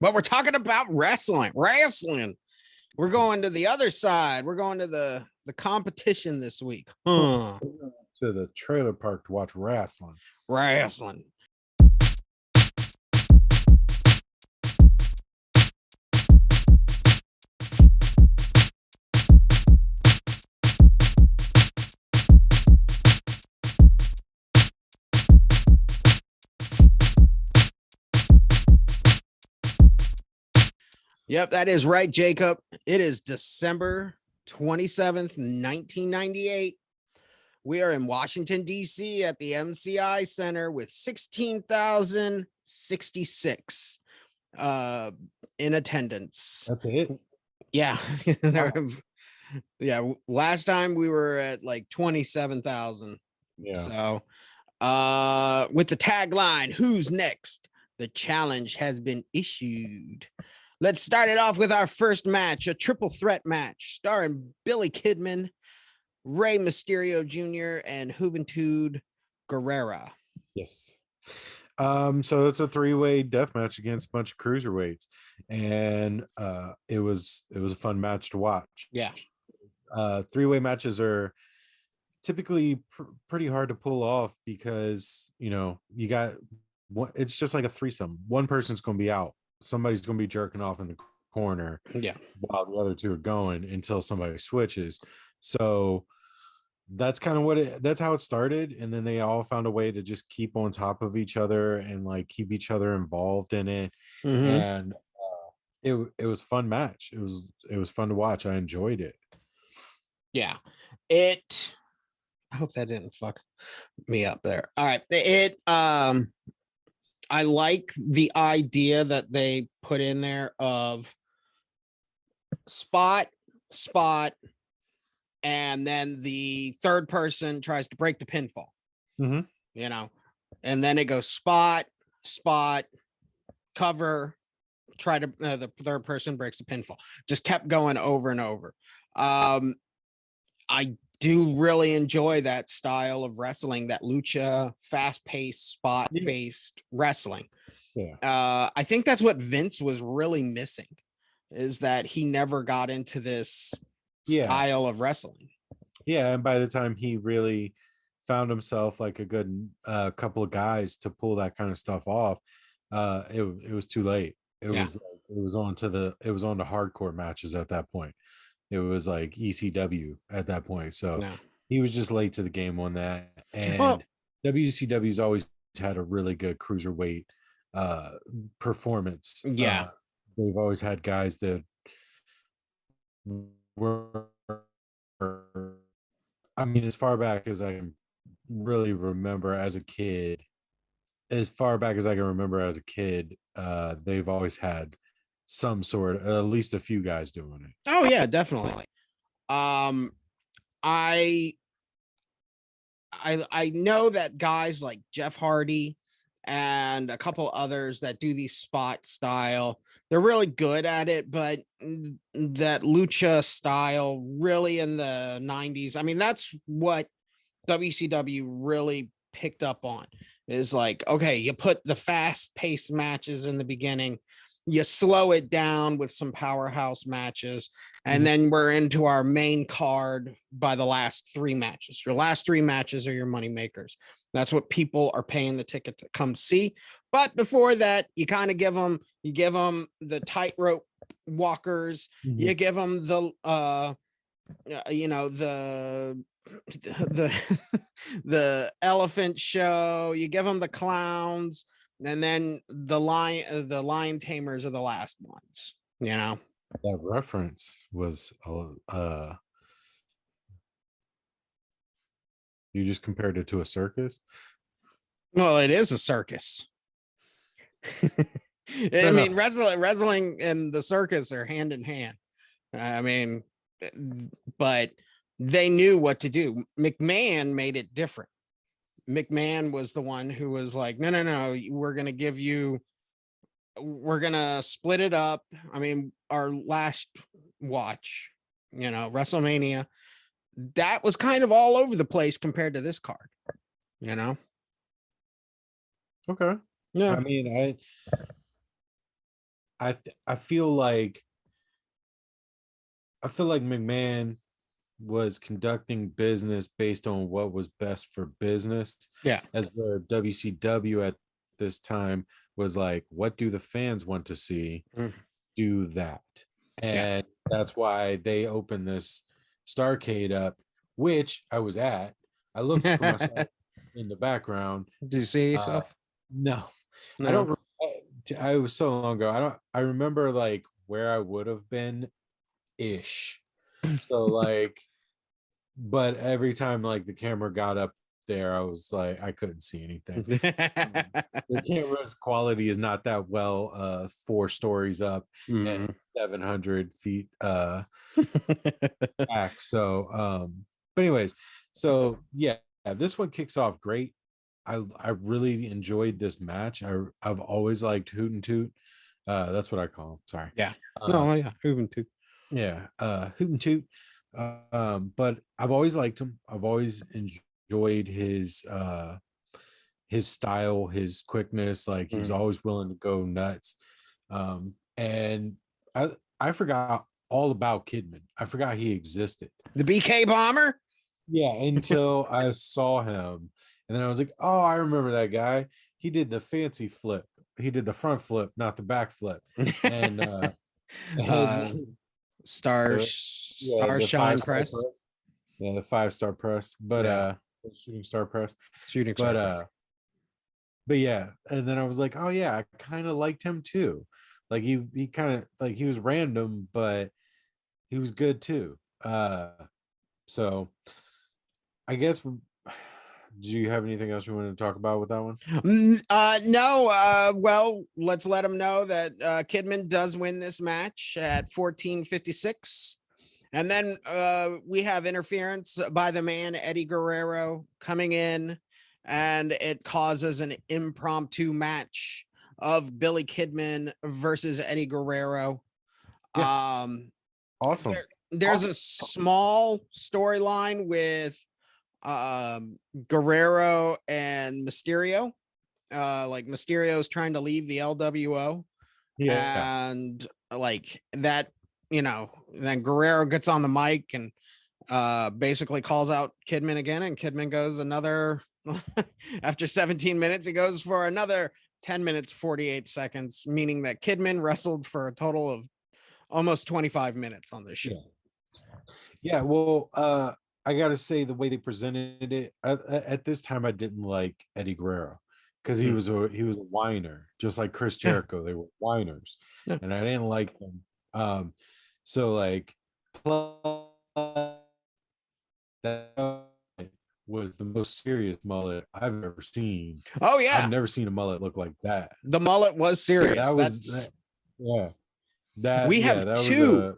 but we're talking about wrestling. We're going to the other side. We're going to the competition this week. To the trailer park to watch wrestling. Yep, that is right, Jacob. It is December 27th, 1998. We are in Washington, D.C. at the MCI Center with 16,066 in attendance. That's it? Yeah. Wow. Yeah, last time we were at like 27,000. Yeah. So with the tagline, "Who's next? The challenge has been issued." Let's start it off with our first match, a triple threat match starring Billy Kidman, Rey Mysterio Jr., and Juventud Guerrera. Yes. So it's a three-way death match against a bunch of cruiserweights, and it was a fun match to watch. Yeah. Three-way matches are typically pretty hard to pull off because you got one. It's just like a threesome. One person's going to be out. Somebody's going to be jerking off in the corner. Yeah. While the other two are going until somebody switches. So that's kind of that's how it started, and then they all found a way to just keep on top of each other and like keep each other involved in it. Mm-hmm. And it was a fun match. It was fun to watch. I enjoyed it. Yeah, I hope that didn't fuck me up there. All right, I like the idea that they put in there of spot, and then the third person tries to break the pinfall. Mm-hmm. And then it goes spot, cover, try to the third person breaks the pinfall. Just kept going over and over. I do really enjoy that style of wrestling, that lucha, fast-paced, spot-based wrestling. Yeah. I think that's what Vince was really missing, is that he never got into this style of wrestling. Yeah, and by the time he really found himself like a good couple of guys to pull that kind of stuff off, it was too late. It was on to hardcore matches at that point. It was like ECW at that point. So he was just late to the game on that. And WCW's always had a really good cruiserweight performance. Yeah. They've always had guys that were, I mean, as far back as I can really remember as a kid, they've always had some sort of, at least a few guys doing it. Oh yeah, definitely. I know that guys like Jeff Hardy and a couple others that do these spot style, they're really good at it, but that lucha style really in the 90s, I mean, that's what WCW really picked up on, is like, okay, you put the fast-paced matches in the beginning, you slow it down with some powerhouse matches, and then we're into our main card by the last three matches. Your last three matches are your money makers. That's what people are paying the ticket to come see. But before that, you kind of give them the tightrope walkers. You give them the the elephant show. You give them the clowns. And then the lion tamers are the last ones, That reference was you just compared it to a circus? Well, it is a circus. I mean, wrestling and the circus are hand in hand. I mean, but they knew what to do. McMahon made it different. McMahon was the one who was like, no, we're going to split it up. I mean, our last watch, WrestleMania, that was kind of all over the place compared to this card, Okay. Yeah. I mean, I feel like McMahon was conducting business based on what was best for business. Yeah. As where WCW at this time was like, what do the fans want to see? Do that. And that's why they opened this Starrcade up, which I was at. I looked for myself in the background. Did you see yourself? No. No. I don't. I was so long ago. I remember like where I would have been ish. So like, but every time like the camera got up there, I was like, I couldn't see anything. The camera's quality is not that well. 4 stories up and 700 feet back. So, but anyways, so yeah, this one kicks off great. I really enjoyed this match. I've always liked Hoot and Toot. That's what I call him. Sorry. Yeah. No, yeah, Hoot and Toot. Yeah, Hoot and Toot. But I've always liked him. I've always enjoyed his style, his quickness. Like he's always willing to go nuts. And I forgot all about Kidman. I forgot he existed. The BK Bomber? Yeah, until I saw him. And then I was like, oh, I remember that guy. He did the fancy flip. He did the front flip, not the back flip. And Star Shine Press. Yeah, the 5-star press. But shooting star press. Shooting star press. But yeah, and then I was like, oh yeah, I kind of liked him too. Like he kind of like he was random, but he was good too. So I guess, do you have anything else you want to talk about with that one? No. Well, let's let him know that Kidman does win this match at 14:56. And then we have interference by the man, Eddie Guerrero, coming in, and it causes an impromptu match of Billy Kidman versus Eddie Guerrero. Yeah. Awesome. There's a small storyline with Guerrero and Mysterio. Like Mysterio's trying to leave the LWO. Yeah. And like that, then Guerrero gets on the mic and basically calls out Kidman again, and Kidman goes another after 17 minutes, he goes for another 10 minutes 48 seconds, meaning that Kidman wrestled for a total of almost 25 minutes on this show. Yeah, well, I gotta say the way they presented it at this time, I didn't like Eddie Guerrero because he was a whiner, just like Chris Jericho. They were whiners, and I didn't like them. So like that was the most serious mullet I've ever seen. Oh yeah, I've never seen a mullet look like that. The mullet was serious. So we have two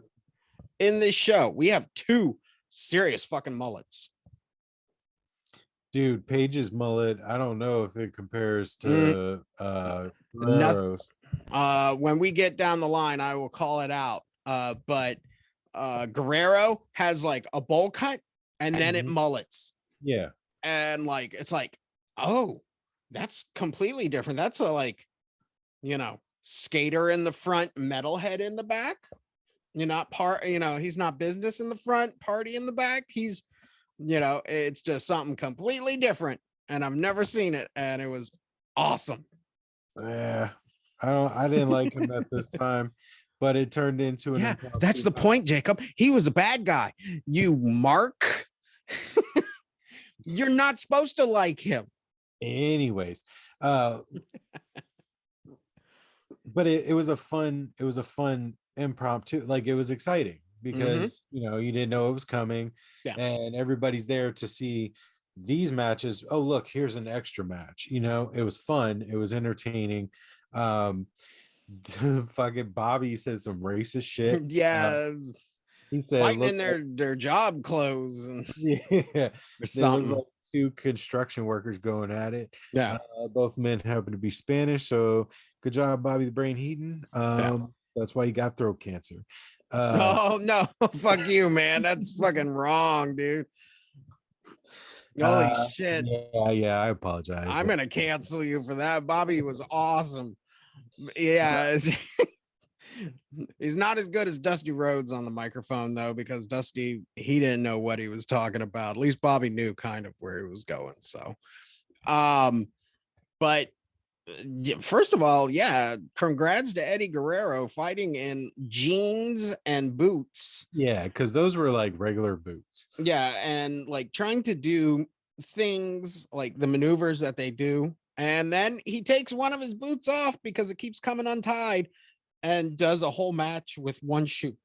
in this show. We have two serious fucking mullets. Dude, Paige's mullet, I don't know if it compares to Guerrero's. When we get down the line, I will call it out. But Guerrero has like a bowl cut and then it mullets. Yeah. And like it's like, oh, that's completely different. That's a skater in the front, metalhead in the back. You're not he's not business in the front, party in the back. He's it's just something completely different, and I've never seen it, and it was awesome. Yeah, I didn't like him at this time, but it turned into an that's the point, Jacob. He was a bad guy. You mark. You're not supposed to like him. Anyways, but it was a fun impromptu, like it was exciting because you didn't know it was coming, and everybody's there to see these matches. Oh look, here's an extra match. It was fun, it was entertaining. Fucking Bobby said some racist shit. He said fighting in their job clothes and or something. Like 2 construction workers going at it. Both men happen to be Spanish, so good job, Bobby the Brain Heaton. That's why he got throat cancer. Oh no, fuck you, man. That's fucking wrong, dude. Holy shit. Yeah, I apologize. I'm gonna cancel you for that. Bobby was awesome. Yeah. He's not as good as Dusty Rhodes on the microphone, though, because Dusty, he didn't know what he was talking about. At least Bobby knew kind of where he was going. So, but first of all, yeah, congrats to Eddie Guerrero fighting in jeans and boots. Yeah, because those were like regular boots. Yeah, and like trying to do things like the maneuvers that they do. And then he takes one of his boots off because it keeps coming untied and does a whole match with one shoe.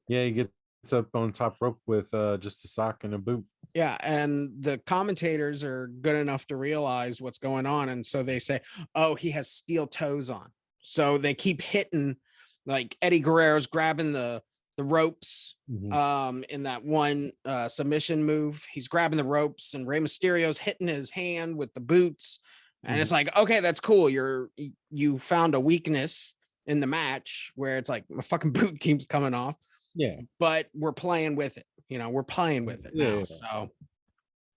Yeah, he gets up on top rope with just a sock and a boot. Yeah, and the commentators are good enough to realize what's going on, and so they say, "Oh, he has steel toes on." So they keep hitting, like Eddie Guerrero's grabbing the ropes in that one submission move. He's grabbing the ropes, and Rey Mysterio's hitting his hand with the boots, and it's like, okay, that's cool. You found a weakness in the match where it's like my fucking boot keeps coming off. Yeah, but we're playing with it. We're playing with it now. Yeah. So,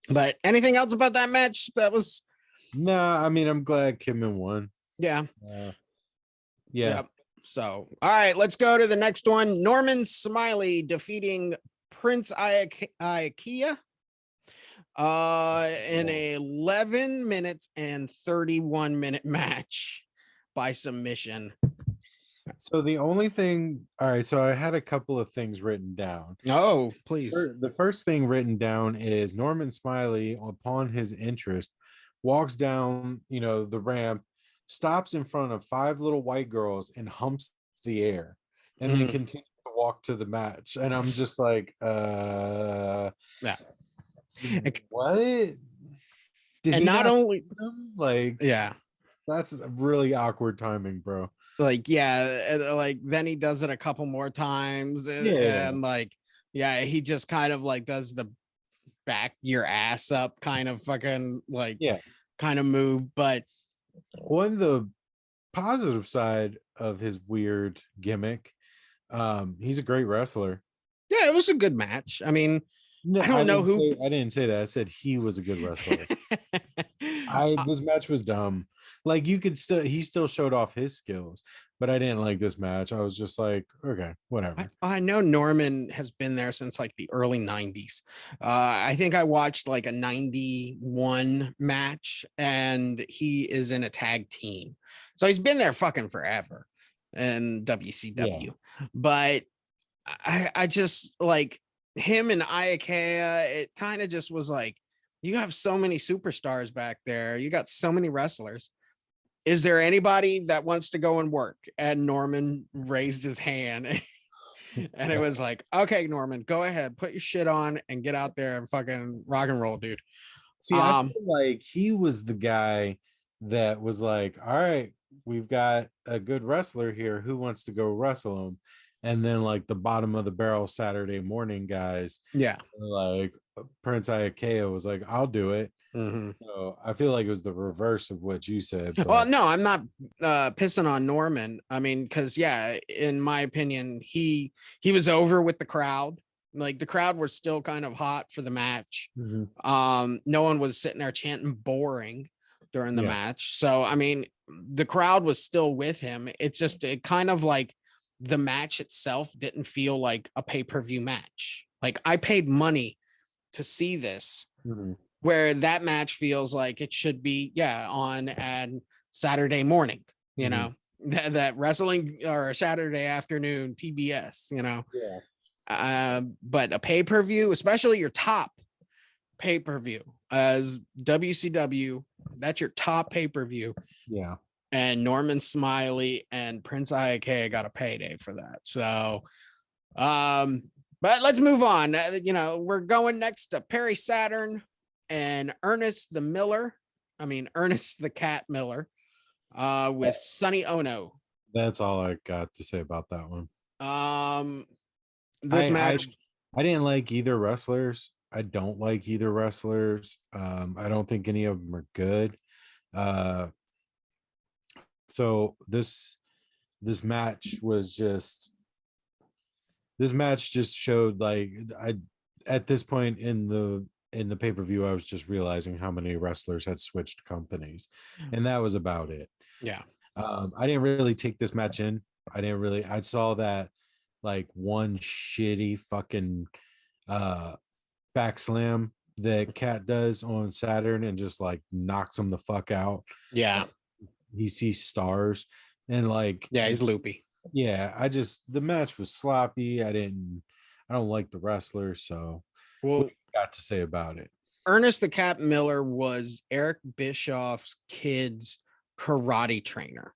but anything else about that match that was? No, I mean, I'm glad Kidman won. Yeah. Yeah. Yep. So, all right, let's go to the next one. Norman Smiley defeating Prince Ikea in a 11 minutes and 31-minute match by submission. So the only thing, all right, so I had a couple of things written down. Oh, please. The first thing written down is Norman Smiley, upon his interest, walks down, the ramp, stops in front of 5 little white girls and humps the air, and then continues to walk to the match. And I'm just like, yeah. What? Did and not only like, yeah, that's really awkward timing, bro. Like, yeah, like then he does it a couple more times, and like, yeah, he just kind of like does the back your ass up kind of fucking like, kind of move. But on the positive side of his weird gimmick, he's a great wrestler. Yeah, it was a good match. I mean, no, I didn't say that. I said he was a good wrestler. This match was dumb. Like, he still showed off his skills, but I didn't like this match. I was just like, okay, whatever. I know Norman has been there since like the early 90s. I think I watched like a 91 match, and he is in a tag team. So he's been there fucking forever in WCW. Yeah. But I just like him and Ikea, it kind of just was like, you have so many superstars back there. You got so many wrestlers. Is there anybody that wants to go and work? And Norman raised his hand and it was like, okay, Norman, go ahead, put your shit on and get out there and fucking rock and roll, dude. See, I feel like he was the guy that was like, all right, we've got a good wrestler here. Who wants to go wrestle him? And then like the bottom of the barrel Saturday morning guys. Yeah. Like Prince Ikea was like, I'll do it. So I feel like it was the reverse of what you said. But... Well, no, I'm not pissing on Norman. I mean, because in my opinion, he was over with the crowd. Like the crowd were still kind of hot for the match. No one was sitting there chanting boring during the match. So I mean, the crowd was still with him. It kind of like the match itself didn't feel like a pay-per-view match. Like I paid money to see this. Where that match feels like it should be, on and Saturday morning, that wrestling or Saturday afternoon TBS, but a pay-per-view, especially your top pay-per-view as WCW, that's your top pay-per-view. Yeah. And Norman Smiley and Prince Ikea got a payday for that. So, but let's move on. We're going next to Perry Saturn and Ernest the Cat Miller, with Sonny Ono. That's all I got to say about that one. This match, I didn't like either wrestlers. I don't like either wrestlers. I don't think any of them are good. So this match just showed, like, at this point in the pay-per-view, I was just realizing how many wrestlers had switched companies, and that was about it. Yeah. I didn't really take this match in. I saw that like one shitty fucking back slam that Cat does on Saturn and just like knocks him the fuck out. Yeah. He sees stars and like, Yeah, he's loopy. yeah, the match was sloppy. I don't like the wrestler. So Well, what you got to say about it? Ernest the Cat Miller was Eric Bischoff's kid's karate trainer.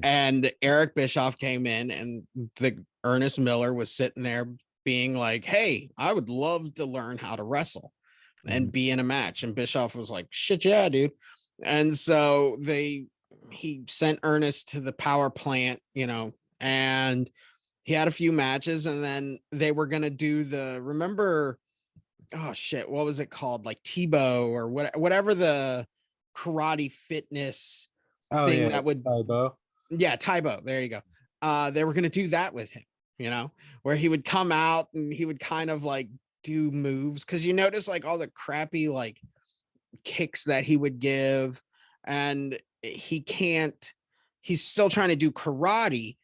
And Eric Bischoff came in, and the Ernest Miller was sitting there being like, "Hey, I would love to learn how to wrestle and be in a match." And Bischoff was like, "Shit, yeah, dude." And so he sent Ernest to the power plant, and he had a few matches, and then they were gonna do remember, oh shit, what was it called? Like Tebow or whatever the karate fitness thing Yeah, that would Tybo. Yeah, Tybo. There you go. They were going to do that with him, where he would come out and he would kind of like do moves, because you notice like all the crappy like kicks that he would give, and he's still trying to do karate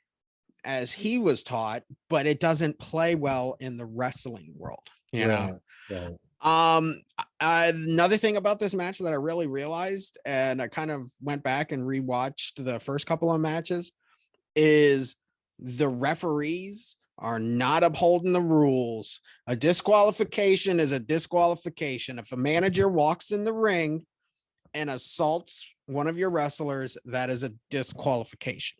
as he was taught, but it doesn't play well in the wrestling world, Right. Another thing about this match that I really realized, and I kind of went back and rewatched the first couple of matches, is the referees are not upholding the rules. A disqualification is a disqualification. If a manager walks in the ring and assaults one of your wrestlers, that is a disqualification.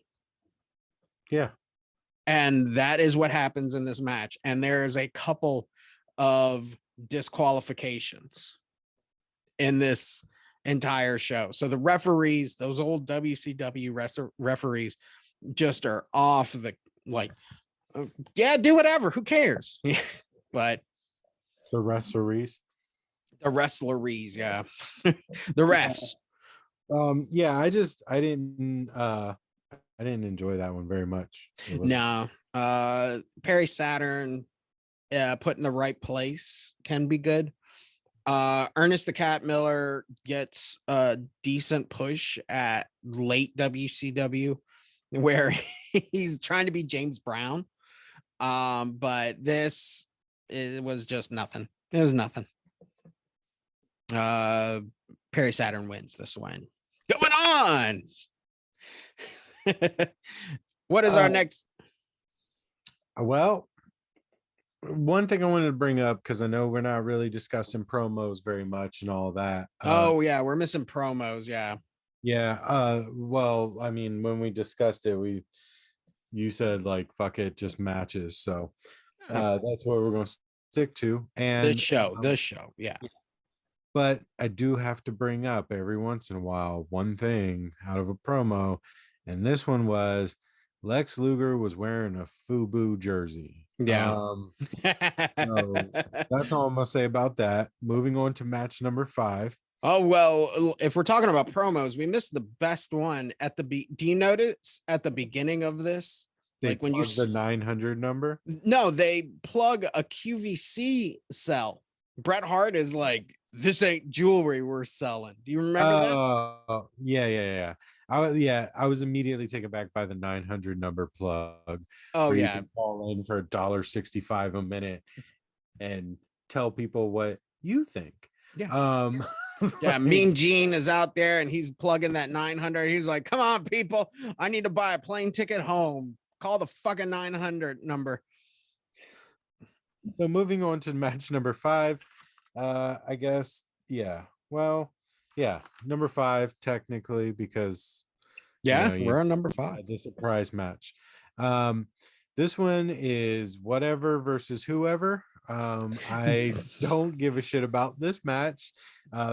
Yeah. And that is what happens in this match. And there is a couple of disqualifications in this entire show. So the referees, those old WCW referees, just are off the like, yeah, do whatever, who cares? But the wrestleries, yeah. The refs. Yeah, I didn't enjoy that one very much. No. Perry Saturn put in the right place can be good. Ernest the Cat Miller gets a decent push at late WCW, where he's trying to be James Brown. But it was just nothing. It was nothing. Perry Saturn wins this one. Going on. What is our next? Well, one thing I wanted to bring up, because I know we're not really discussing promos very much and all that. Oh yeah, we're missing promos. Yeah. Well, I mean, when we discussed it, you said like fuck it, just matches. So that's what we're going to stick to. And the show, yeah. But I do have to bring up every once in a while one thing out of a promo, and this one was Lex Luger was wearing a FUBU jersey. Yeah. So that's all I'm gonna say about that. Moving on to match number 5. Oh, well, if we're talking about promos, we missed the best one at the do you notice at the beginning of this? Like when you the 900 number? No, they plug a QVC cell. Bret Hart is like, this ain't jewelry we're selling. Do you remember that? Yeah. I was immediately taken back by the 900 number plug. Oh yeah, you can call in for $1.65 a minute and tell people what you think. Yeah. Yeah, Mean Gene is out there and he's plugging that 900. He's like, come on, people, I need to buy a plane ticket home. Call the fucking 900 number. So moving on to match number 5, I guess, yeah. Well, yeah, number 5 technically, because we're on number 5. The surprise match. This one is whatever versus whoever. I don't give a shit about this match.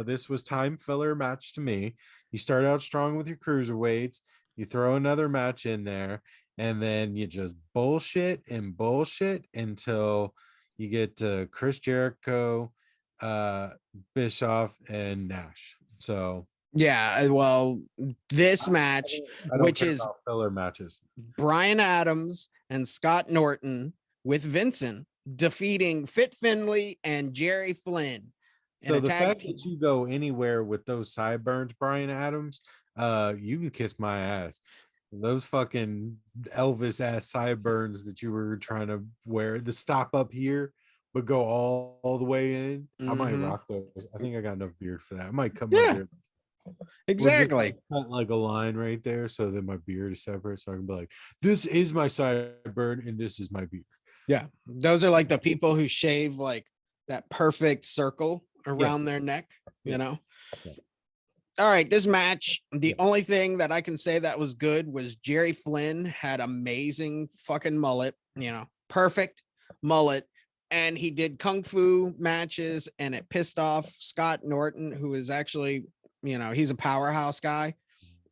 This was time filler match to me. You start out strong with your cruiserweights, you throw another match in there, and then you just bullshit until you get to Chris Jericho, Bischoff, and Nash. So yeah, well, this match, which is filler matches, Brian Adams and Scott Norton with Vincent defeating Fit Finlay and Jerry Flynn. So the fact that you go anywhere with those sideburns, Brian Adams, you can kiss my ass. Those fucking Elvis ass sideburns that you were trying to wear, the stop up here, but go all the way in. I might Mhm. rock those. I think I got enough beard for that. I might cut my Yeah, beard or just exactly. like cut like a line right there so that my beard is separate. So I can be like, this is my sideburn and this is my beard. Yeah, those are like the people who shave like that perfect circle Yeah. around their neck, Yeah. you know. Yeah. All right, this match, the Yeah. only thing that I can say that was good was Jerry Flynn had amazing fucking mullet, you know, perfect mullet. And he did kung fu matches and it pissed off Scott Norton, who is actually, you know, he's a powerhouse guy.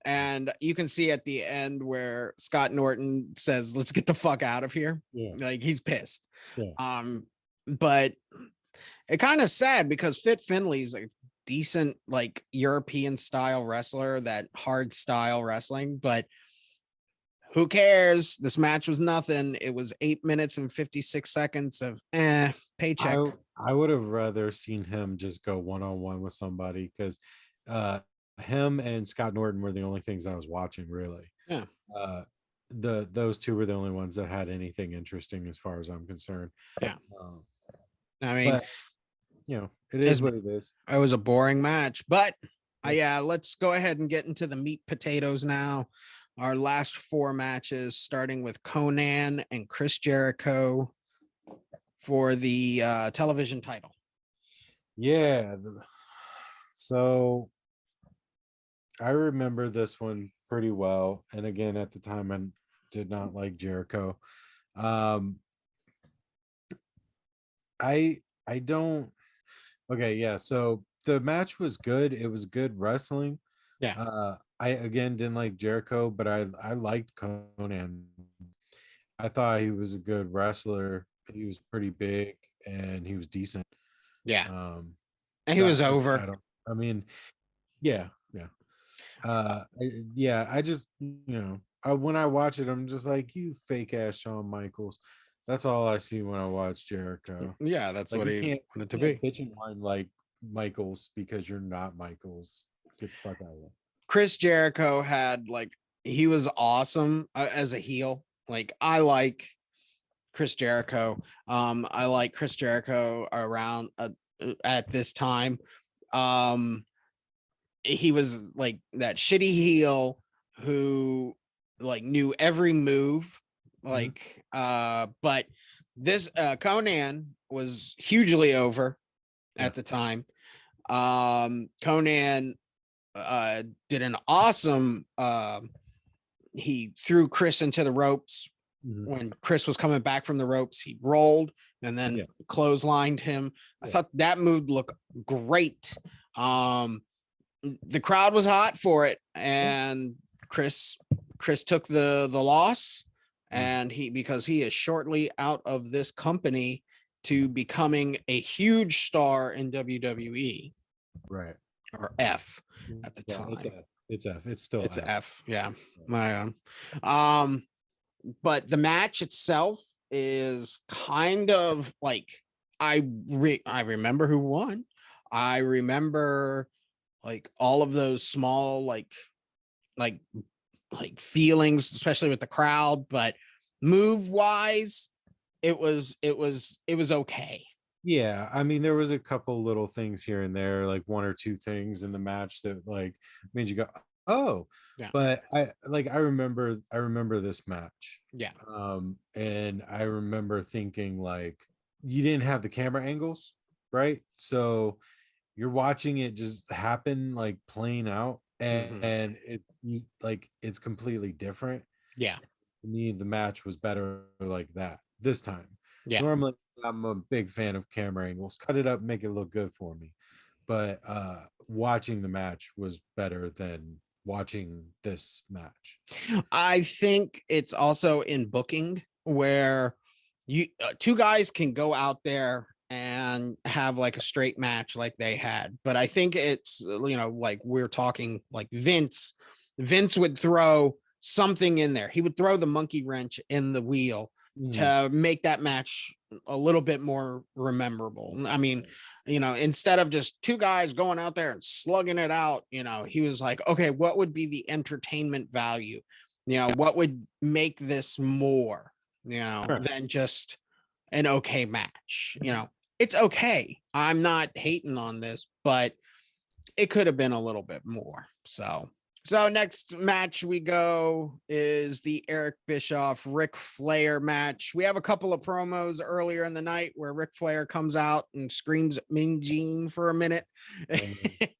And you can see at the end where Scott Norton says, "Let's get the fuck out of here." Yeah. Like he's pissed. Yeah. But it kind of sad because Fit Finley's a decent like European style wrestler, that hard style wrestling, but who cares? This match was nothing. It was 8 minutes and 56 seconds of paycheck. I would have rather seen him just go one on one with somebody because him and Scott Norton were the only things I was watching really. Yeah. Uh, those two were the only ones that had anything interesting as far as I'm concerned. Yeah. Um, I mean, but it is what it is. It was a boring match, but yeah, let's go ahead and get into the meat potatoes now. Our last 4 matches, starting with Conan and Chris Jericho for the television title. Yeah. So I remember this one pretty well. And again, at the time, I did not like Jericho. I don't. Okay, yeah. So the match was good. It was good wrestling. Yeah. I again didn't like Jericho, but I liked Conan. I thought he was a good wrestler. He was pretty big and he was decent. Yeah. Um, And he was over. I mean, yeah, yeah. I just when I watch it, I'm just like, you fake ass Shawn Michaels. That's all I see when I watch Jericho. Yeah, that's Like what you he can't, wanted to be. bitch and whine like Michaels because you're not Michaels. Get the fuck out of here. Chris Jericho had like, he was awesome as a heel. Like I like Chris Jericho. I like Chris Jericho around at this time. He was like that shitty heel who like knew every move. Like, but this Conan was hugely over at the time. Conan did an awesome he threw Chris into the ropes. When Chris was coming back from the ropes, he rolled and then clotheslined him. I thought that move looked great. The crowd was hot for it, and Chris took the loss, and because he is shortly out of this company to becoming a huge star in WWE. Right. Or F at the time. It's F. It's still F. Yeah. But the match itself is kind of like I remember who won. I remember like all of those small like feelings, especially with the crowd, but move wise, it was okay. Yeah, I mean, there was a couple little things here and there, like 1 or 2 things in the match that like made you go, "Oh." Yeah. But I remember this match. Yeah. And I remember thinking like, you didn't have the camera angles, right? So you're watching it just happen, like playing out, and it's completely different. Yeah. To me, the match was better like that this time. Yeah. Normally, I'm a big fan of camera angles. Cut it up, make it look good for me. But watching the match was better than watching this match. I think it's also in booking where you 2 guys can go out there and have like a straight match like they had. But I think it's, like we're talking like Vince would throw something in there. He would throw the monkey wrench in the wheel to make that match a little bit more memorable. I mean, instead of just 2 guys going out there and slugging it out, he was like, okay, what would be the entertainment value? what would make this more, Right. than just an okay match. It's okay. I'm not hating on this, but it could have been a little bit more. So next match we go is the Eric Bischoff Ric Flair match. We have a couple of promos earlier in the night where Ric Flair comes out and screams at Mean Gene for a minute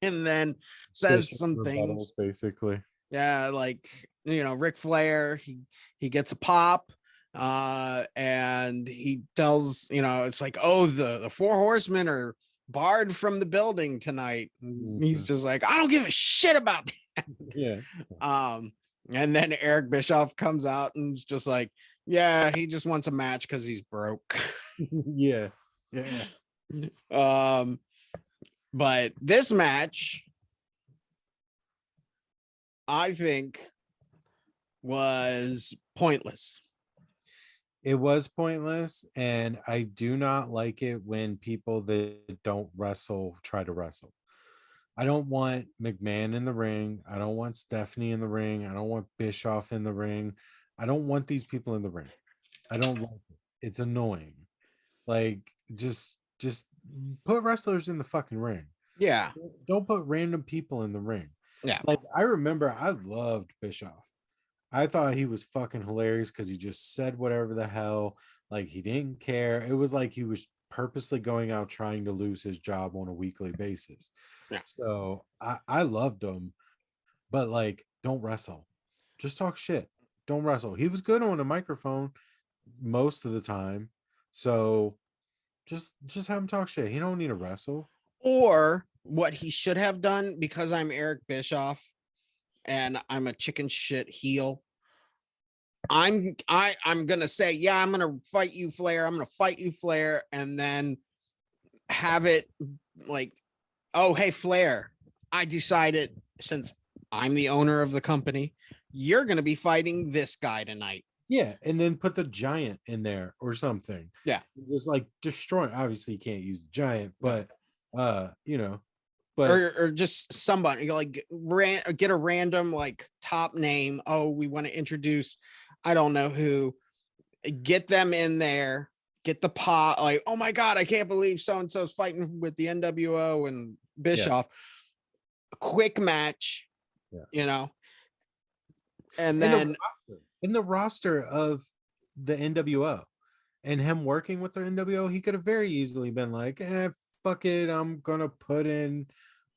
and then says Bishop some rebuttals, things. basically. Yeah, like Ric Flair, he gets a pop, and he tells, it's like, oh, the four horsemen are barred from the building tonight. And he's just like, I don't give a shit about that. Yeah. And then Eric Bischoff comes out and is just like, yeah, he just wants a match because he's broke. Yeah. But this match, I think, was pointless. It was pointless, and I do not like it when people that don't wrestle try to wrestle. I don't want McMahon in the ring. I don't want Stephanie in the ring. I don't want Bischoff in the ring. I don't want these people in the ring. I don't like it. It's annoying. Like, just put wrestlers in the fucking ring. Yeah. Don't put random people in the ring. Yeah. Like, I remember I loved Bischoff. I thought he was fucking hilarious because he just said whatever the hell. Like, he didn't care. It was like he was purposely going out trying to lose his job on a weekly basis. Yeah. So I loved him, but like, don't wrestle. Just talk shit. Don't wrestle. He was good on a microphone most of the time. So just have him talk shit. He don't need to wrestle. Or what he should have done, because I'm Eric Bischoff and I'm a chicken shit heel, I'm gonna say, yeah, I'm gonna fight you, Flair. I'm gonna fight you, Flair, and then have it like, oh, hey, Flair, I decided, since I'm the owner of the company, you're gonna be fighting this guy tonight. Yeah, and then put the giant in there or something. Yeah, just like destroy. Obviously, you can't use the giant, but but or just somebody like get a random like top name. Oh, we want to introduce, I don't know who, get them in there, get the pot, like, oh my god, I can't believe so and so's fighting with the NWO and Bischoff. A quick match, and then in the roster of the NWO and him working with the NWO, he could have very easily been like, fuck it, I'm gonna put in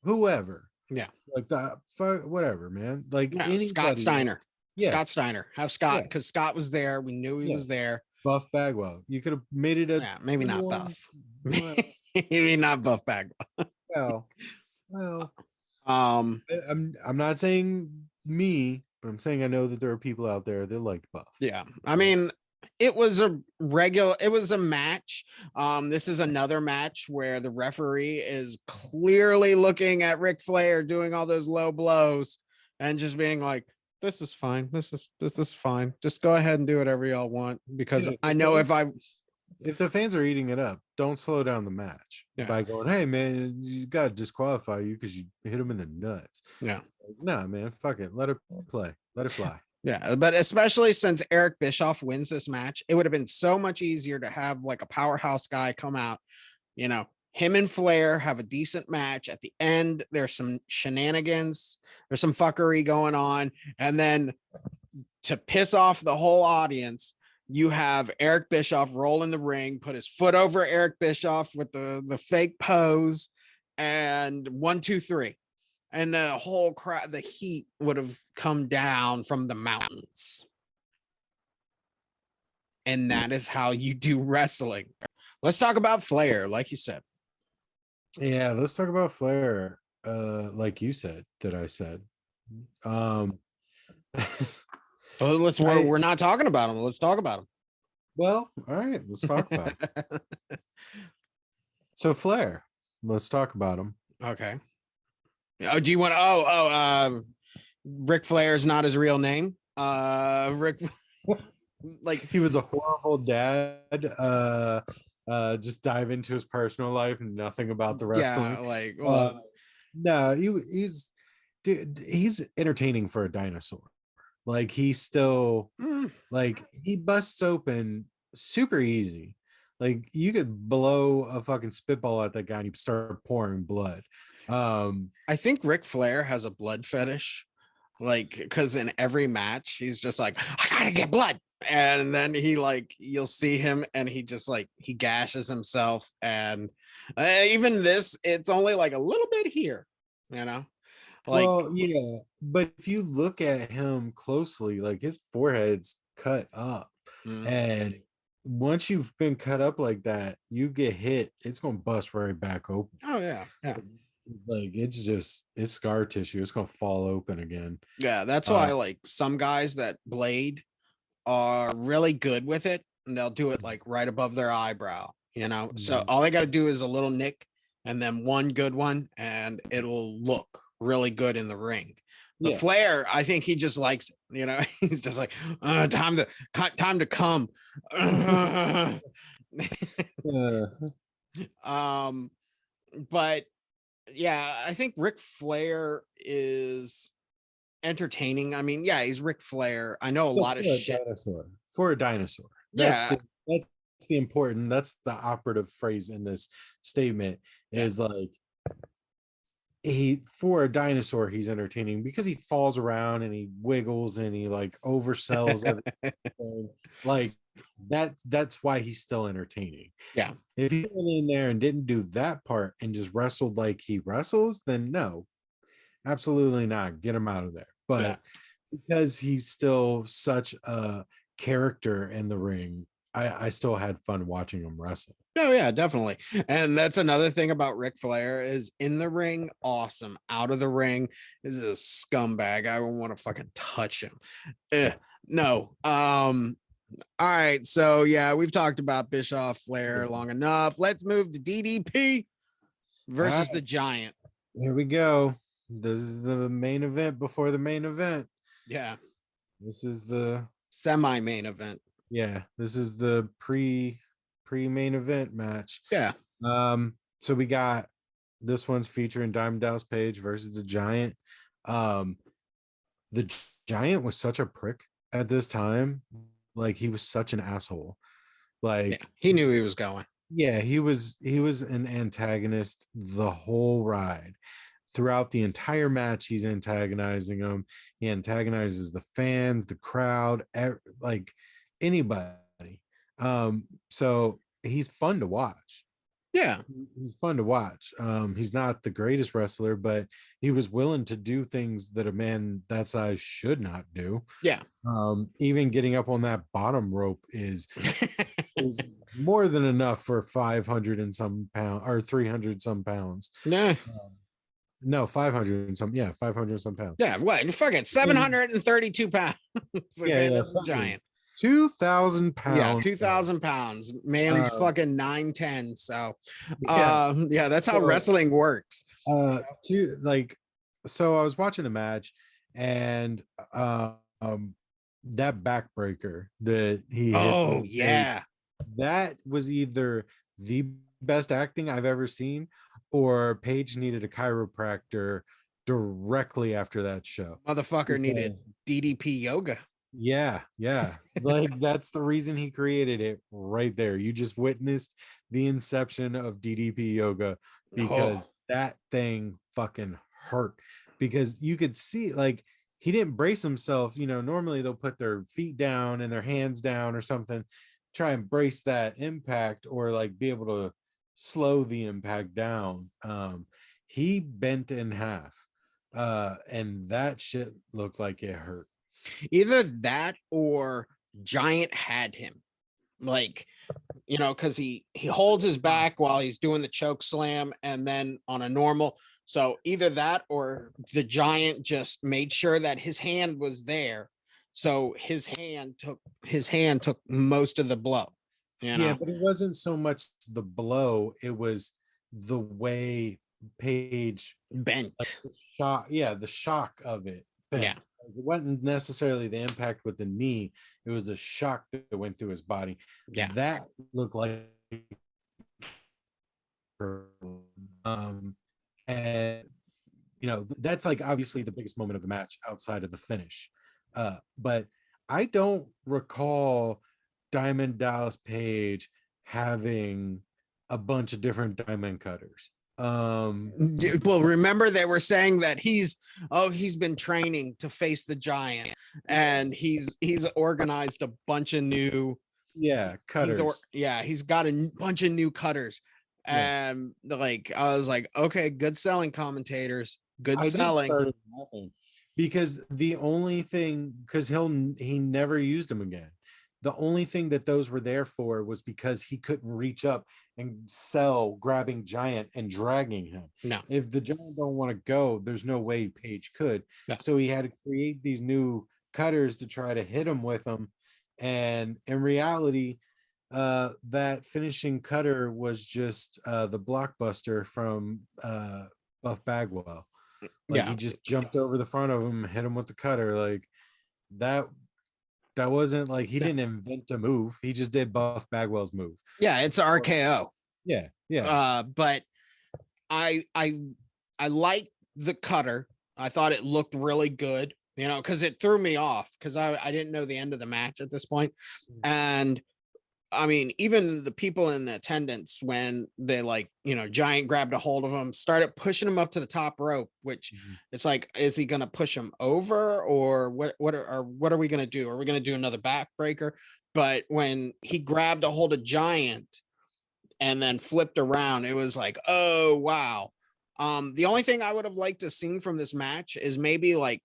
whoever. Yeah, like that, whatever, man. Like, Scott Steiner. Yeah. Scott Steiner. Have Scott, because Scott was there. We knew he was there. Buff Bagwell. You could have made it maybe not Buff. Maybe not Buff Bagwell. Well. I'm not saying me, but I'm saying I know that there are people out there that like Buff. Yeah. I mean, it was a match. This is another match where the referee is clearly looking at Ric Flair doing all those low blows and just being like, this is fine. This is fine. Just go ahead and do whatever y'all want, because I know if the fans are eating it up, don't slow down the match by going, hey man, you got to disqualify you because you hit him in the nuts. Yeah. Nah, man, fuck it. Let it play. Let it fly. Yeah, but especially since Eric Bischoff wins this match, it would have been so much easier to have like a powerhouse guy come out, him and Flair have a decent match. At the end, there's some shenanigans, there's some fuckery going on, and then to piss off the whole audience, you have Eric Bischoff roll in the ring, put his foot over Eric Bischoff with the fake pose, and 1, 2, 3. And the whole crowd, the heat would have come down from the mountains. And that is how you do wrestling. Let's talk about Flair, like you said. Yeah, let's talk about Flair. Like you said, that I said. Well, we're not talking about him. Let's talk about him. Well, all right, let's talk about it. So Flair, let's talk about him. Okay. Oh, do you want Ric Flair is not his real name? Rick like he was a horrible dad. Just dive into his personal life and nothing about the wrestling. Yeah, no, he's entertaining for a dinosaur. Like he's still Mm. like he busts open super easy. Like you could blow a fucking spitball at that guy and he'd start pouring blood. I think Ric Flair has a blood fetish, like because in every match he's just like, I gotta get blood, and then he like you'll see him and he just like he gashes himself, and even this, it's only like a little bit here, you know, like Well, yeah, but if you look at him closely, like his forehead's cut up, mm, and once you've been cut up like that, you get hit, it's gonna bust right back open. oh yeah, yeah, Like it's scar tissue. It's gonna fall open again. yeah. That's Uh, why like some guys that blade are really good with it, and they'll do it like right above their eyebrow, you know. So mhm. all they got to do is a little nick and then one good one, and it'll look really good in the ring. But Yeah. Flair, I think he just likes it, you know. He's just like, time to come. Uh, um, but yeah, I think Ric Flair is entertaining. I mean, yeah, he's Ric Flair. I know a so lot of for a shit. dinosaur. For a dinosaur. Yeah, That's the important, that's the operative phrase in this statement yeah. is like he for a dinosaur he's entertaining because he falls around and he wiggles and he like oversells everything. Like that's why he's still entertaining. Yeah. If he went in there and didn't do that part and just wrestled like he wrestles, then no, absolutely not, get him out of there. Yeah. But because he's still such a character in the ring, I still had fun watching him wrestle. Oh yeah, definitely. And that's another thing about Ric Flair is in the ring, awesome. Out of the ring is a scumbag. I don't want to fucking touch him. No. All right. So yeah, we've talked about Bischoff Flair long enough. Let's move to DDP versus the Giant. Here we go. This is the main event before the main event. Yeah. This is the Semi-main event. this is the pre-main event match. Yeah. So we got this one's featuring Diamond Dallas Page versus the Giant. The Giant was such a prick at this time. Like he was such an asshole. Like Yeah. He knew he was going. yeah, he was an antagonist the whole ride. Throughout the entire match, he's antagonizing them. He antagonizes the fans, the crowd, like anybody. So he's fun to watch. Yeah. He's fun to watch. He's not the greatest wrestler, but he was willing to do things that a man that size should not do. Yeah. Even getting up on that bottom rope is more than enough for 500 and some pound or 300 some pounds. Nah. No, 500 and some, 500 and some pounds. Yeah. What? Fucking 732 pounds. Okay, that's a Giant. 2,000 pounds. Yeah, 2,000 pounds. Man, he's fucking 9'10. So yeah, that's how wrestling works. So I was watching the match and that backbreaker that he Oh hit, yeah. that was either the best acting I've ever seen, or Paige needed a chiropractor directly after that show. Motherfucker needed DDP yoga. Yeah. Like that's the reason he created it right there. You just witnessed the inception of DDP yoga because that thing fucking hurt. Because you could see like he didn't brace himself. You know, normally they'll put their feet down and their hands down or something, try and brace that impact or like be able to slow the impact down. He bent in half. And that shit looked like it hurt. Either that or Giant had him. Like, you know, because he holds his back while he's doing the choke slam and then on a normal. So either that or the Giant just made sure that his hand was there. So his hand took most of the blow. You know? Yeah, but it wasn't so much the blow, it was the way Paige bent. Like, the shock of it. Bent. Yeah. It wasn't necessarily the impact with the knee, it was the shock that went through his body. Yeah. That looked like and you know, that's like obviously the biggest moment of the match outside of the finish. But I don't recall Diamond Dallas Page having a bunch of different diamond cutters. Well, remember they were saying that he's been training to face the Giant, and he's organized a bunch of new cutters. He's got a bunch of new cutters. And like I was like, okay, good selling, commentators, good selling. Just started laughing because the only thing, because he never used them again. The only thing that those were there for was because he couldn't reach up and sell grabbing Giant and dragging him. No, if the Giant don't want to go, there's no way Page could. No. So he had to create these new cutters to try to hit him with them. And in reality, that finishing cutter was just the blockbuster from Buff Bagwell. Like he just jumped over the front of him, hit him with the cutter. Like that wasn't like he didn't invent a move. He just did Buff Bagwell's move. Yeah, it's RKO. Yeah. But I like the cutter. I thought it looked really good, you know, because it threw me off because I didn't know the end of the match at this point. And I mean, even the people in the attendance, when they like, you know, Giant grabbed a hold of him, started pushing him up to the top rope, which it's like, is he going to push him over or what are we going to do? Are we going to do another backbreaker? But when he grabbed a hold of Giant and then flipped around, it was like, oh, wow. The only thing I would have liked to see from this match is maybe like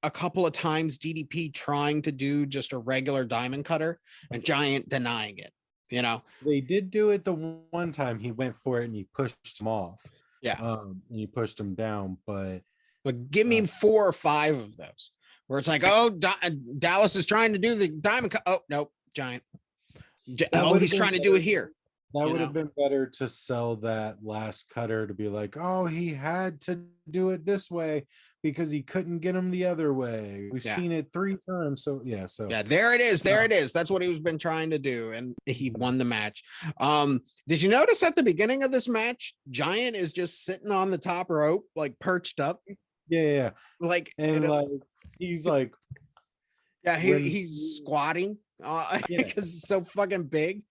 a couple of times DDP trying to do just a regular diamond cutter and Giant denying it. You know, they did do it the one time he went for it and he pushed him off. And he pushed him down, but give me 4 or 5 of those where it's like, oh, Dallas is trying to do the diamond cut. Oh, nope, Giant. He's trying to do it here. That would have been better to sell that last cutter to be like, oh, he had to do it this way because he couldn't get him the other way. We've seen it 3 times. So there it is. There it is. That's what he's been trying to do. And he won the match. Did you notice at the beginning of this match, Giant is just sitting on the top rope, like perched up? Yeah. Like, and like he's like, he's squatting because it's so fucking big.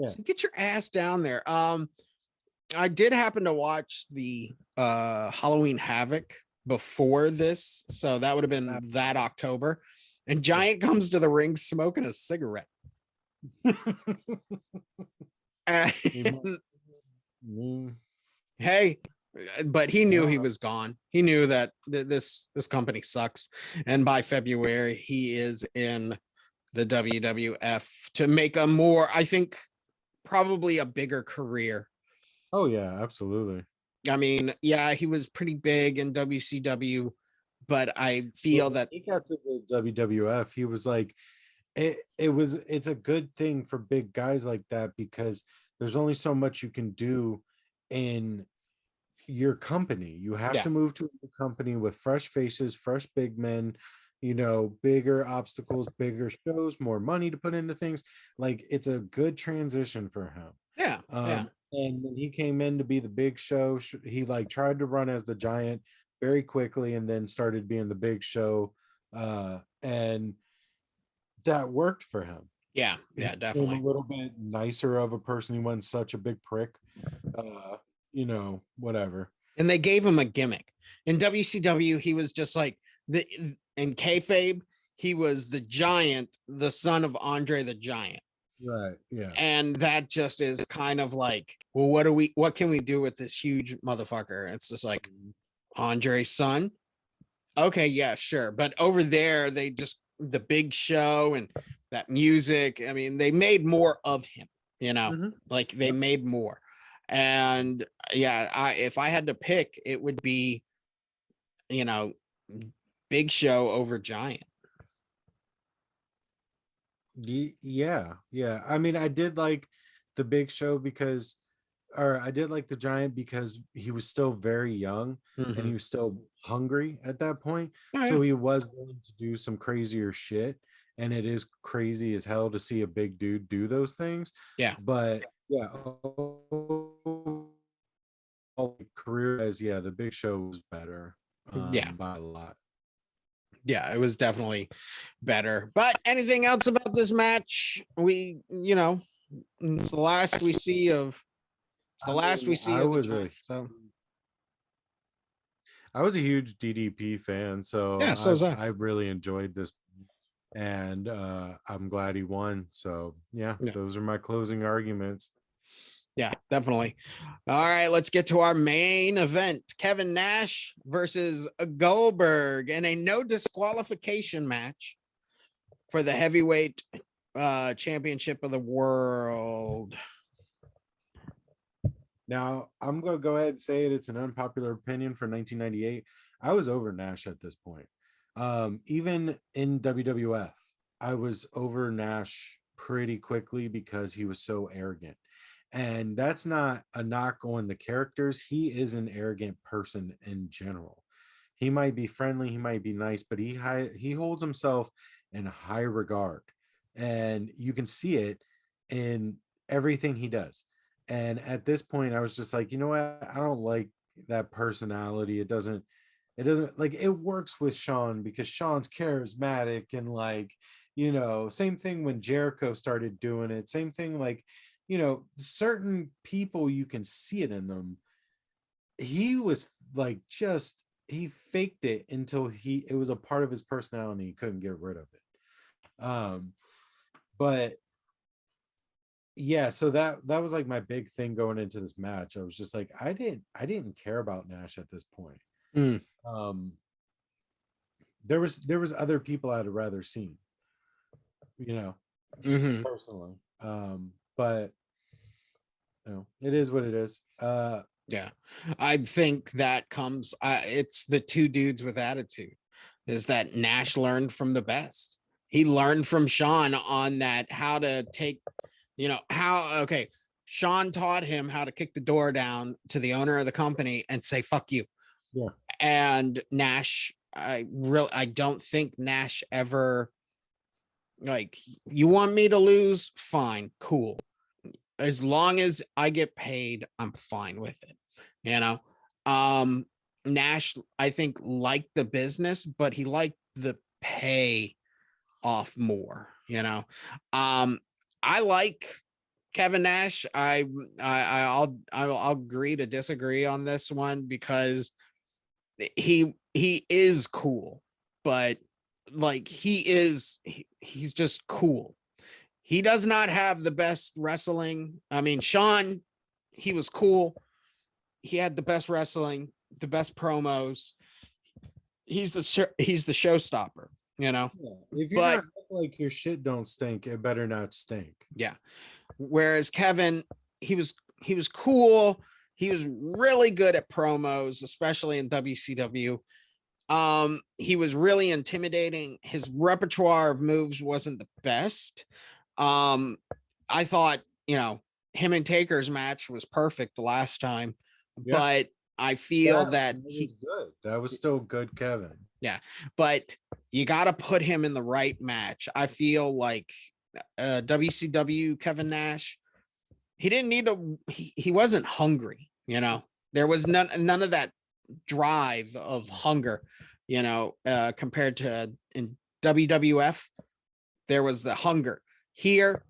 So get your ass down there. I did happen to watch the Halloween Havoc before this, so that would have been that October. And Giant comes to the ring smoking a cigarette. Hey, but he knew he was gone. He knew that this company sucks, and by February he is in the WWF to make a more, I think, probably a bigger career. Oh yeah, absolutely. I mean, he was pretty big in WCW, but I feel that he got to the WWF, he was like, it's a good thing for big guys like that because there's only so much you can do in your company. You have to move to a company with fresh faces, fresh big men, you know, bigger obstacles, bigger shows, more money to put into things. Like it's a good transition for him. And when he came in to be the Big Show, he like tried to run as the Giant very quickly and then started being the Big Show, and that worked for him. Definitely a little bit nicer of a person. He wasn't such a big prick, you know, whatever. And they gave him a gimmick. In WCW, he was just like in kayfabe, he was the Giant, the son of Andre the Giant. Right. Yeah. And that just is kind of like, well, what can we do with this huge motherfucker? And it's just like Andre's son. Okay, yeah, sure. But over there, they just the Big Show and that music. I mean, they made more of him, you know, like they made more. And if I had to pick, it would be, you know, Big Show over Giant. Yeah. I mean, I did like the Big Show I did like the Giant because he was still very young and he was still hungry at that point. So he was willing to do some crazier shit. And it is crazy as hell to see a big dude do those things. But career as the Big Show was better by a lot. Yeah, it was definitely better. But anything else about this match? It's the last we see of. It's the last we see of the match. So I was a huge DDP fan, so yeah, so was I. I really enjoyed this, and I'm glad he won. So yeah, Yeah. those are my closing arguments. Yeah, definitely. All right, let's get to our main event. Kevin Nash versus Goldberg in a no disqualification match for the heavyweight championship of the world. Now, I'm going to go ahead and say it. It's an unpopular opinion for 1998. I was over Nash at this point. Even in WWF, I was over Nash pretty quickly because he was so arrogant. And that's not a knock on the characters. He is an arrogant person in general. He might be friendly, he might be nice, but he holds himself in high regard. And you can see it in everything he does. And at this point, I was just like, you know what? I don't like that personality. It doesn't like it works with Sean because Sean's charismatic and like, same thing when Jericho started doing it. Same thing, like, certain people you can see it in them. He was like he faked it until it was a part of his personality. He couldn't get rid of it. But yeah, so that was like my big thing going into this match. I was just like, I didn't care about Nash at this point. There was other people I'd rather seen, personally. But it is what it is. Yeah, I think that comes. It's the two dudes with attitude. Is that Nash learned from the best? He learned from Sean on that how to take. Okay, Sean taught him how to kick the door down to the owner of the company and say "fuck you." Yeah. And Nash, I don't think Nash ever like, you want me to lose? Fine, cool. As long as I get paid, I'm fine with it. Nash, I think, liked the business, but he liked the pay off more. I like Kevin Nash. I'll agree to disagree on this one because he is cool, but like he's just cool. He does not have the best wrestling. I mean, Sean, he was cool. He had the best wrestling, the best promos. He's the showstopper, Yeah. If you're not like your shit don't stink, it better not stink. Yeah. Whereas Kevin, he was cool. He was really good at promos, especially in WCW. He was really intimidating. His repertoire of moves wasn't the best. I thought, him and Taker's match was perfect the last time, but I feel that he's good. That was still good, Kevin. Yeah, but you got to put him in the right match. I feel like WCW Kevin Nash, he didn't need to. He wasn't hungry. There was none of that drive of hunger. Compared to in WWF, there was the hunger. Here,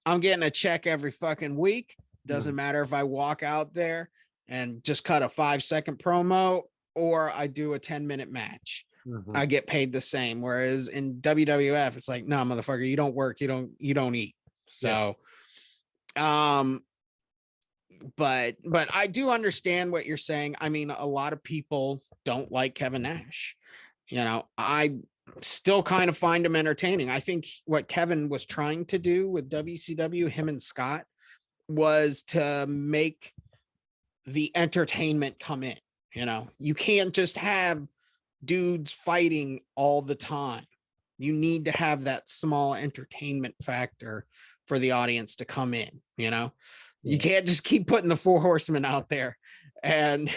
I'm getting a check every fucking week. Doesn't matter if I walk out there and just cut a 5-second promo or I do a 10-minute match. I get paid the same. Whereas in WWF, it's like, no, motherfucker, you don't work, you don't eat. So, but I do understand what you're saying. I mean, a lot of people don't like Kevin Nash. I still kind of find him entertaining. I think what Kevin was trying to do with WCW, him and Scott, was to make the entertainment come in. You can't just have dudes fighting all the time. You need to have that small entertainment factor for the audience to come in. You can't just keep putting the 4 horsemen out there and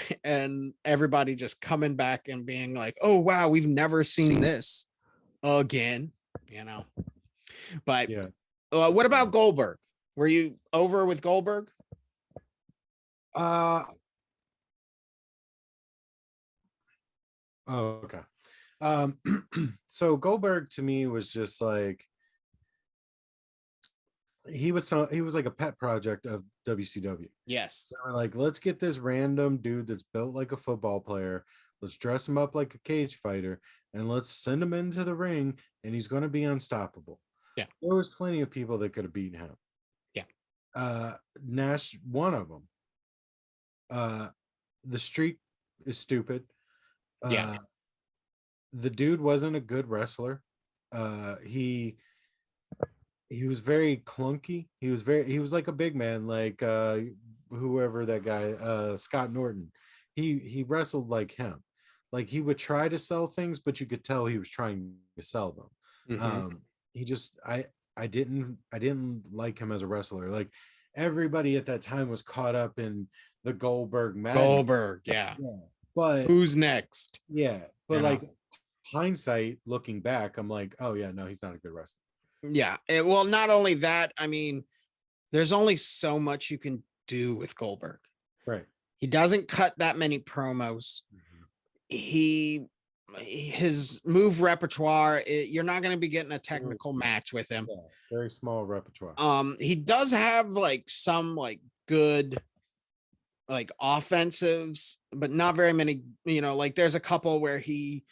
everybody just coming back and being like, oh wow, we've never seen this again. But what about Goldberg? Were you over with Goldberg? Oh, okay. Um, so Goldberg to me was just like he was like a pet project of WCW. Yes. They were like, let's get this random dude that's built like a football player. Let's dress him up like a cage fighter, and let's send him into the ring, and he's going to be unstoppable. Yeah. There was plenty of people that could have beaten him. Yeah. Nash, one of them. The streak is stupid. Yeah. The dude wasn't a good wrestler. He was very clunky. He was like a big man, like whoever that guy, Scott Norton. He wrestled like him. Like he would try to sell things, but you could tell he was trying to sell them. He just I didn't like him as a wrestler. Like everybody at that time was caught up in the Goldberg madness. Goldberg, yeah. But who's next? Yeah, but like hindsight, looking back, I'm like, oh yeah, no, he's not a good wrestler. Yeah, well, not only that, I mean, there's only so much you can do with Goldberg. Right. He doesn't cut that many promos. His move repertoire, you're not going to be getting a technical match with him. Yeah, very small repertoire. He does have like some like good like offensives, but not very many, like there's a couple where he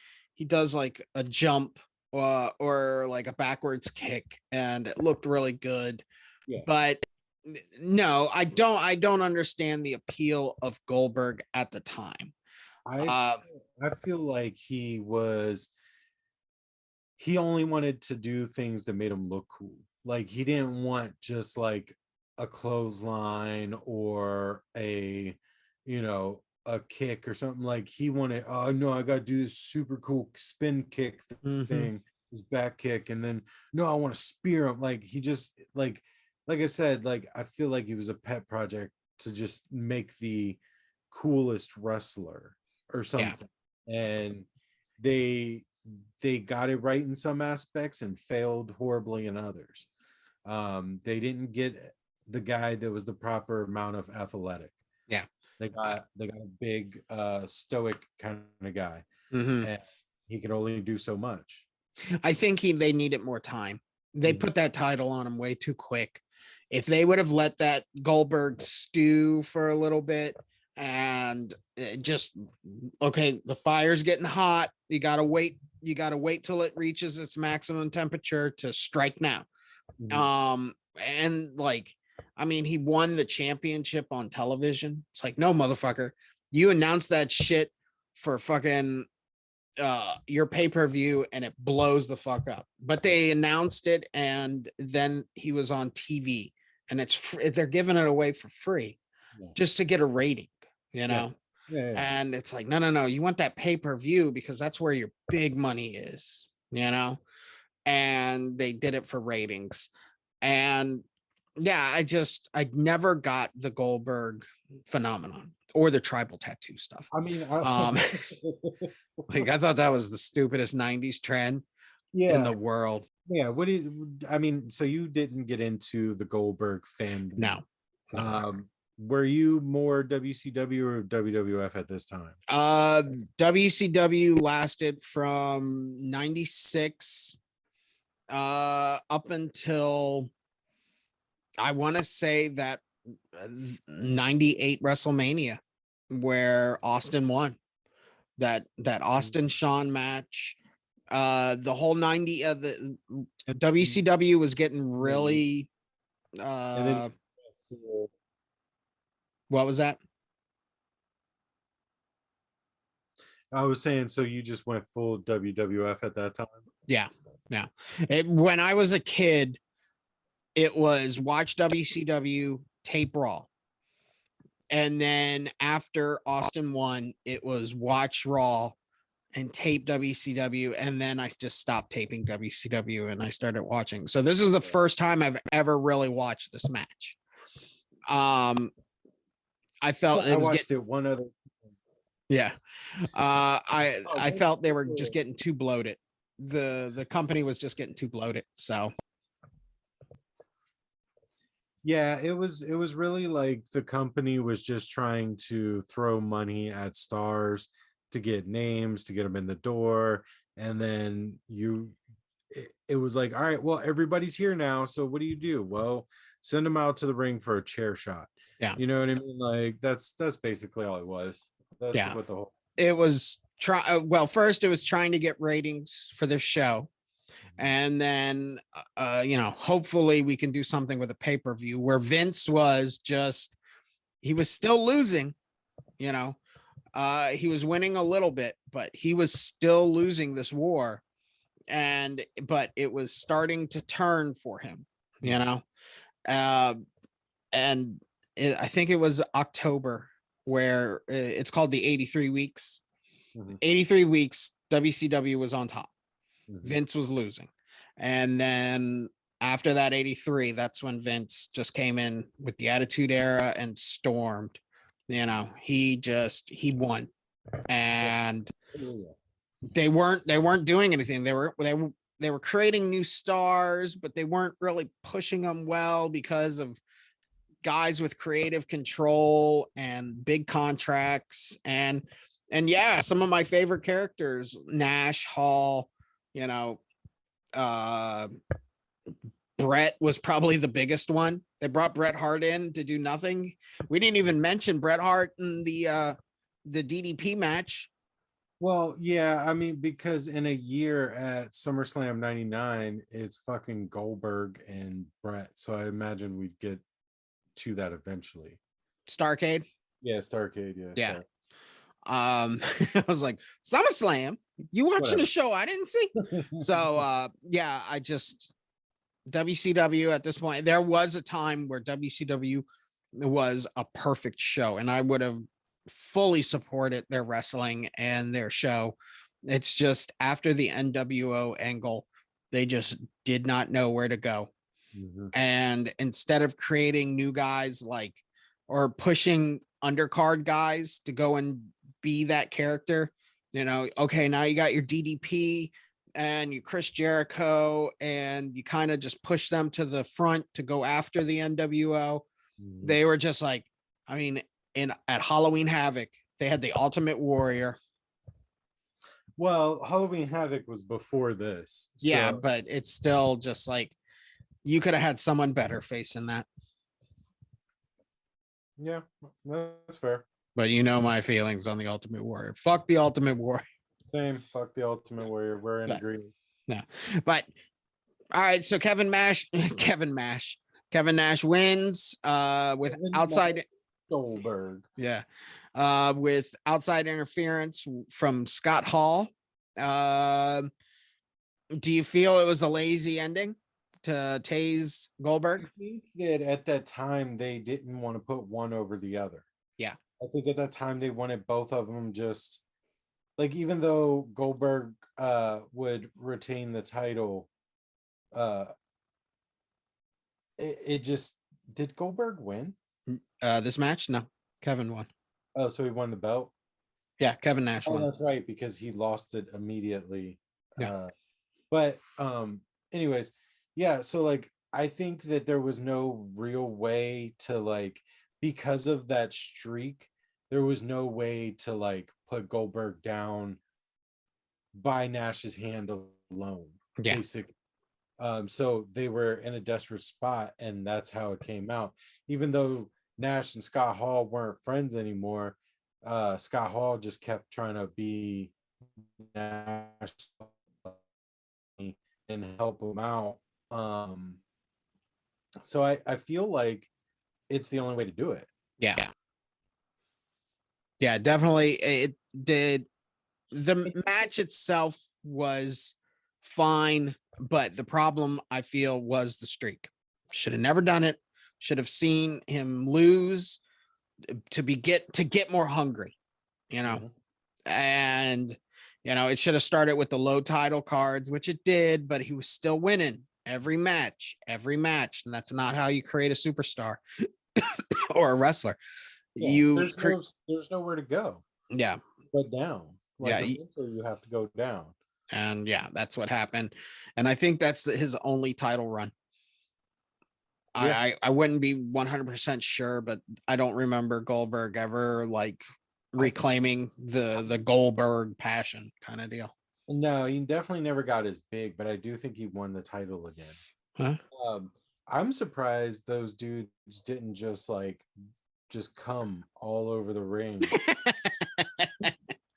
does like a jump or like a backwards kick, and it looked really good. Yeah. But no, I don't understand the appeal of Goldberg at the time. I feel like he only wanted to do things that made him look cool. Like he didn't want just like a clothesline or a kick or something. Like he wanted, oh no, I gotta do this super cool spin kick thing, his back kick, and then no, I want to spear him. Like he just like I said, like I feel like he was a pet project to just make the coolest wrestler or something. Yeah. And they got it right in some aspects and failed horribly in others. They didn't get the guy that was the proper amount of athletic. Yeah. They got a big stoic kind of guy. And he could only do so much. I think they needed more time. They put that title on him way too quick. If they would have let that Goldberg stew for a little bit and just, okay, the fire's getting hot. You got to wait till it reaches its maximum temperature to strike now. And like, I mean, he won the championship on television. It's like, no, motherfucker, you announced that shit for fucking your pay-per-view and it blows the fuck up. But they announced it, and then he was on TV, and they're giving it away for free just to get a rating, Yeah. And it's like, no, you want that pay-per-view because that's where your big money is, and they did it for ratings. And yeah, I never got the Goldberg phenomenon or the tribal tattoo stuff. I mean, like I thought that was the stupidest 90s trend in the world. Yeah. So you didn't get into the Goldberg fandom? No. Were you more WCW or WWF at this time? WCW lasted from 96 up until I want to say that 98 WrestleMania, where Austin won that Austin Shawn match. The whole 90 the WCW was getting really what was that? I was saying, so you just went full WWF at that time? Yeah. When I was a kid, it was watch WCW, tape Raw. And then after Austin won, it was watch Raw and tape WCW. And then I just stopped taping WCW and I started watching. So this is the first time I've ever really watched this match. I felt I watched it one other. Yeah. I felt they were just getting too bloated. The company was just getting too bloated. So yeah, it was really like the company was just trying to throw money at stars to get names, to get them in the door, and then it was like, all right, well, everybody's here now, so what do? Well, send them out to the ring for a chair shot. Yeah. You know what I mean? Like that's basically all it was. That's Yeah. what the whole It was first it was trying to get ratings for the show. And then, hopefully we can do something with a pay-per-view where Vince was he was still losing, he was winning a little bit, but he was still losing this war. But it was starting to turn for him, and I think it was October where it's called the 83 weeks. 83 weeks, WCW was on top. Vince was losing. And then after that 83, that's when Vince just came in with the Attitude Era and stormed. He won. And they weren't doing anything. They were creating new stars, but they weren't really pushing them well because of guys with creative control and big contracts. And yeah, some of my favorite characters, Nash, Hall, Bret was probably the biggest one. They brought Bret Hart in to do nothing. We didn't even mention Bret Hart in the DDP match. Well, yeah, I mean, because in a year at SummerSlam 99, it's fucking Goldberg and Bret. So I imagine we'd get to that eventually. Starrcade? Yeah, Starrcade, yeah. I was like, SummerSlam? You watching the show I didn't see? So yeah, WCW at this point, there was a time where WCW was a perfect show, and I would have fully supported their wrestling and their show. It's just after the NWO angle, they just did not know where to go. And instead of creating new guys or pushing undercard guys to go and be that character, okay, now you got your DDP and you Chris Jericho, and you kind of just push them to the front to go after the NWO. They were just like, I mean, at Halloween Havoc, they had the Ultimate Warrior. Well, Halloween Havoc was before this. Yeah, but it's still just like, you could have had someone better facing that. Yeah, that's fair. But my feelings on the Ultimate Warrior. Fuck the Ultimate Warrior. Same. Fuck the Ultimate Warrior. We're in agreement. No, but all right. So Kevin Nash wins with outside Goldberg. Yeah, with outside interference from Scott Hall. Do you feel it was a lazy ending to tase Goldberg? I think that at that time they didn't want to put one over the other. Yeah, I think at that time they wanted both of them just like, even though Goldberg would retain the title, it just, did Goldberg win this match? No, Kevin won. Oh, so he won the belt? Yeah, Kevin Nash won. That's right, because he lost it immediately. Yeah. But anyways, yeah, so like I think that there was no real way to because of that streak, there was no way to put Goldberg down by Nash's hand alone. Yeah. Basically. So they were in a desperate spot, and that's how it came out. Even though Nash and Scott Hall weren't friends anymore, Scott Hall just kept trying to be Nash and help him out. So I feel like it's the only way to do it. Yeah, definitely. It did. The match itself was fine, but the problem, I feel, was the streak. Should have never done it. Should have seen him lose to get more hungry, and it should have started with the low title cards, which it did, but he was still winning every match, and that's not how you create a superstar or a wrestler. There's nowhere to go. Yeah, but down. You have to go down. And yeah, that's what happened. And I think that's his only title run. Yeah. I wouldn't be 100% sure, but I don't remember Goldberg ever reclaiming the Goldberg passion kind of deal. No, he definitely never got as big, but I do think he won the title again. Huh? Um, I'm surprised those dudes didn't just come all over the ring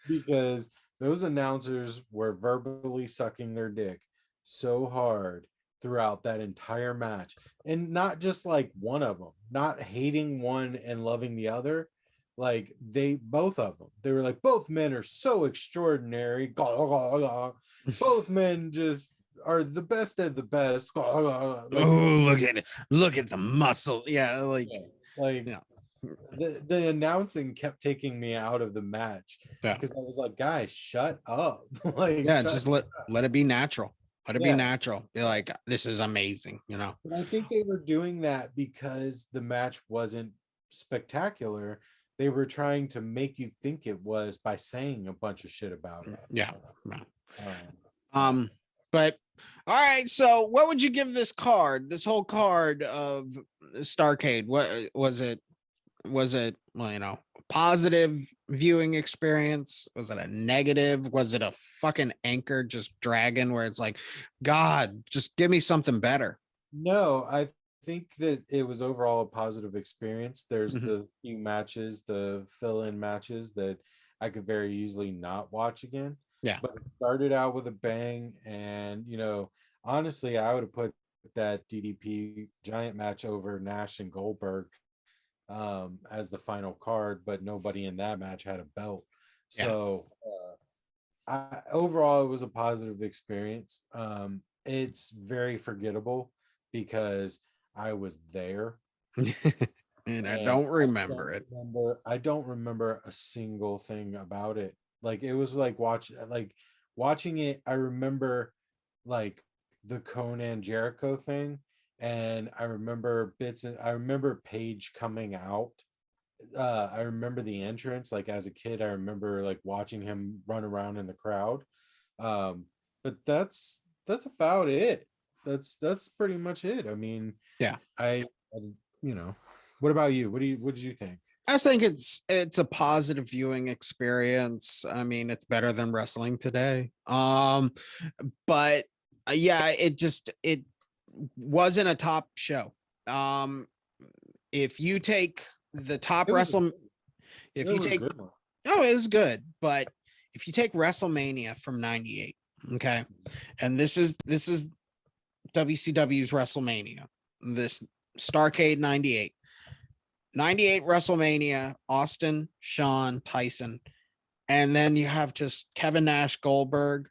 because those announcers were verbally sucking their dick so hard throughout that entire match. And not just like one of them, not hating one and loving the other. Like they both of them, they were like, both men are so extraordinary. Both men just are the best of the best. Like, Oh, look at it. Look at the muscle. Yeah, like yeah, like yeah. the announcing kept taking me out of the match Yeah. because I was like, guys, shut up. Like, Yeah, shut just let it be natural. Let it be yeah. natural. Be like, this is amazing, you know. And I think they were doing that because the match wasn't spectacular. They were trying to make you think it was by saying a bunch of shit about it. Yeah. Yeah. Um, But all right, so what would you give this card, this whole card of Starrcade? What was it? Was it, well, you know, positive viewing experience? Was it a negative? Was it a fucking anchor just dragging where it's like, God, just give me something better? no, I think that it was overall a positive experience. There's Mhm. the few matches, the fill-in matches that I could very easily not watch again. Yeah. But it started out with a bang, and honestly, I would have put that DDP giant match over Nash and Goldberg as the final card, but nobody in that match had a belt. Yeah. So overall, it was a positive experience. It's very forgettable because I was there And I and don't remember it. I don't remember a single thing about it. Like it was like watching it. I remember like the Conan Jericho thing, and I remember bits. I remember Paige coming out. I remember the entrance. Like as a kid, I remember like watching him run around in the crowd. But that's about it. That's pretty much it. I mean, Yeah. I what about you? What did you think? I think it's a positive viewing experience. I mean, it's better than wrestling today. But yeah, it wasn't a top show. Um, if you take the top It was wrestle, it if you was a take, good one. oh, it was good, but if you take WrestleMania from '98, okay, and this is WCW's WrestleMania, this Starrcade '98. 98 WrestleMania, Austin, Shawn, Tyson. And then you have just Kevin Nash, Goldberg.